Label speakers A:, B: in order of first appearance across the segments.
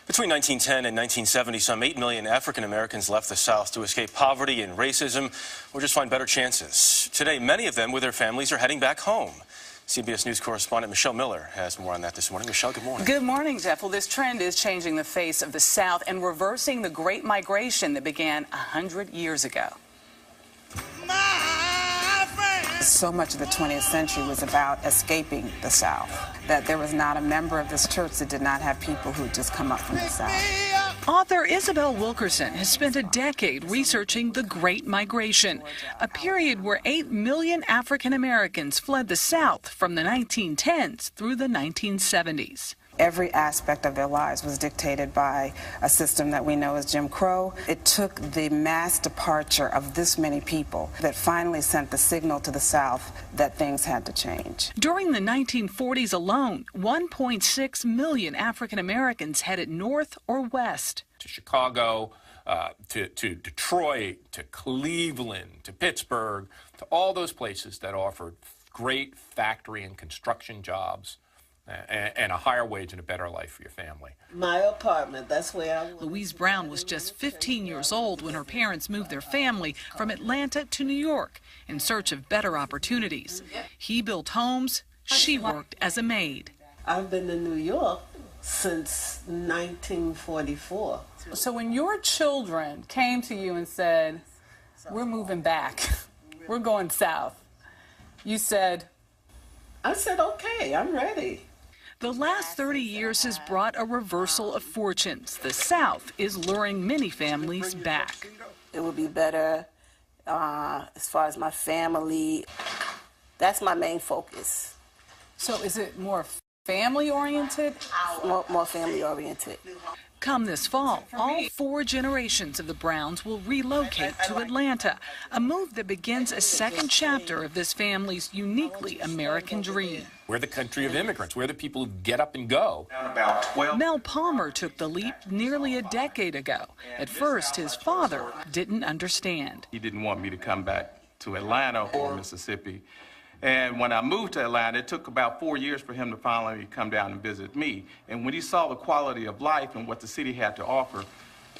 A: Between 1910 and 1970, some 8 million African Americans left the South to escape poverty and racism or just find better chances. Today, many of them with their families are heading back home. CBS News correspondent Michelle Miller has more on that this morning. Michelle, good morning.
B: Good morning, Jeff. Well, this trend is changing the face of the South and reversing the Great Migration that began 100 years ago.
C: So much of the 20th century was about escaping the South, that there was not a member of this church that did not have people who just come up from the South.
B: Author Isabel Wilkerson has spent a decade researching the Great Migration, a period where 8 million African Americans fled the South from the 1910s through the 1970s.
C: Every aspect of their lives was dictated by a system that we know as Jim Crow. It took the mass departure of this many people that finally sent the signal to the South that things had to change.
B: During the 1940s alone, 1.6 million African Americans headed north or west.
D: To Chicago, to Detroit, to Cleveland, to Pittsburgh, to all those places that offered great factory and construction jobs. And a higher wage and a better life for your family.
E: My apartment, that's where I was.
B: Louise Brown was just 15 years old when her parents moved their family from Atlanta to New York in search of better opportunities. He built homes, she worked as a maid.
E: I've been in New York since 1944.
B: So when your children came to you and said, "We're moving back, we're going south," you said,
E: I said, okay, I'm ready.
B: The last 30 years has brought a reversal of fortunes. The South is luring many families back.
F: It would be better as far as my family. That's my main focus.
B: So is it more family-oriented?
F: More family-oriented.
B: Come this fall, all 4 generations of the Browns will relocate to Atlanta, a move that begins a second chapter of this family's uniquely American dream.
D: We're the country of immigrants. We're the people who get up and go.
B: Mel Palmer took the leap nearly a decade ago. At first, his father didn't understand.
G: He didn't want me to come back to Atlanta or Mississippi. And when I moved to Atlanta, it took about 4 years for him to finally come down and visit me. And when he saw the quality of life and what the city had to offer,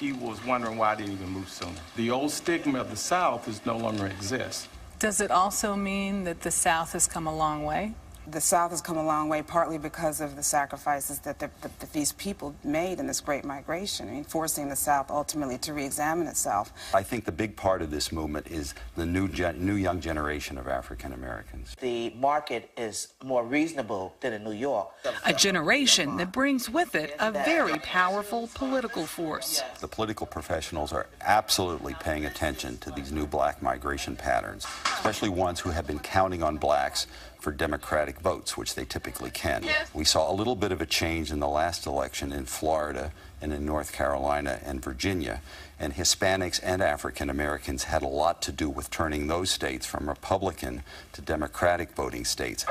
G: he was wondering why I didn't even move sooner. The old stigma of the South is no longer exists.
B: Does it also mean that the South has come a long way?
C: The South has come a long way, partly because of the sacrifices that these people made in this Great Migration, I mean, forcing the South ultimately to re-examine itself.
H: I think the big part of this movement is the new young generation of African Americans.
I: The market is more reasonable than in New York.
B: A generation that brings with it a very powerful political force.
H: The political professionals are absolutely paying attention to these new black migration patterns, especially ones who have been counting on blacks for Democratic votes, which they typically can. We saw a little bit of a change in the last election in Florida and in North Carolina and Virginia, and Hispanics and African Americans had a lot to do with turning those states from Republican to Democratic voting states.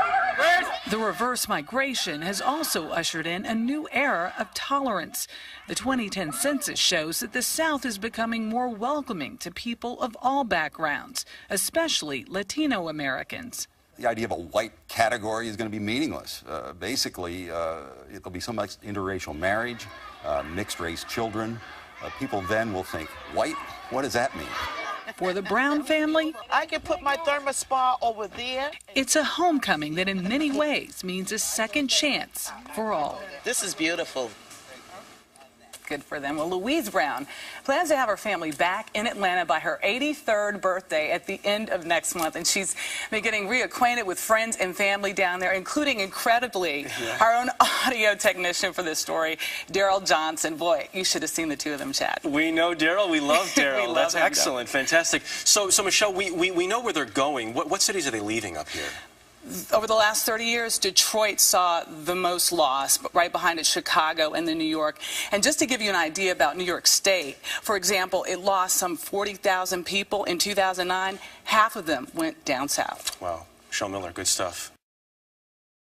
B: The reverse migration has also ushered in a new era of tolerance. The 2010 census shows that the South is becoming more welcoming to people of all backgrounds, especially Latino Americans.
H: The idea of a white category is going to be meaningless. Basically, it'll be so much interracial marriage, mixed-race children. People then will think, white? What does that mean?
B: For the Brown family,
I: I can put my thermos spa over there.
B: It's a homecoming that in many ways means a second chance for all.
I: This is beautiful.
B: Good for them. Well, Louise Brown plans to have her family back in Atlanta by her 83rd birthday at the end of next month. And she's been getting reacquainted with friends and family down there, including, incredibly, our own audio technician for this story, Daryl Johnson. Boy, you should have seen the two of them chat.
A: We know Daryl. We love Daryl. That's
B: him,
A: excellent. Fantastic. So Michelle, we know where they're going. What cities are they leaving up here?
B: Over the last 30 years, Detroit saw the most loss, but right behind it, Chicago and then New York. And just to give you an idea about New York State, for example, it lost some 40,000 people in 2009. Half of them went down south.
A: Wow. Michelle Miller, good stuff.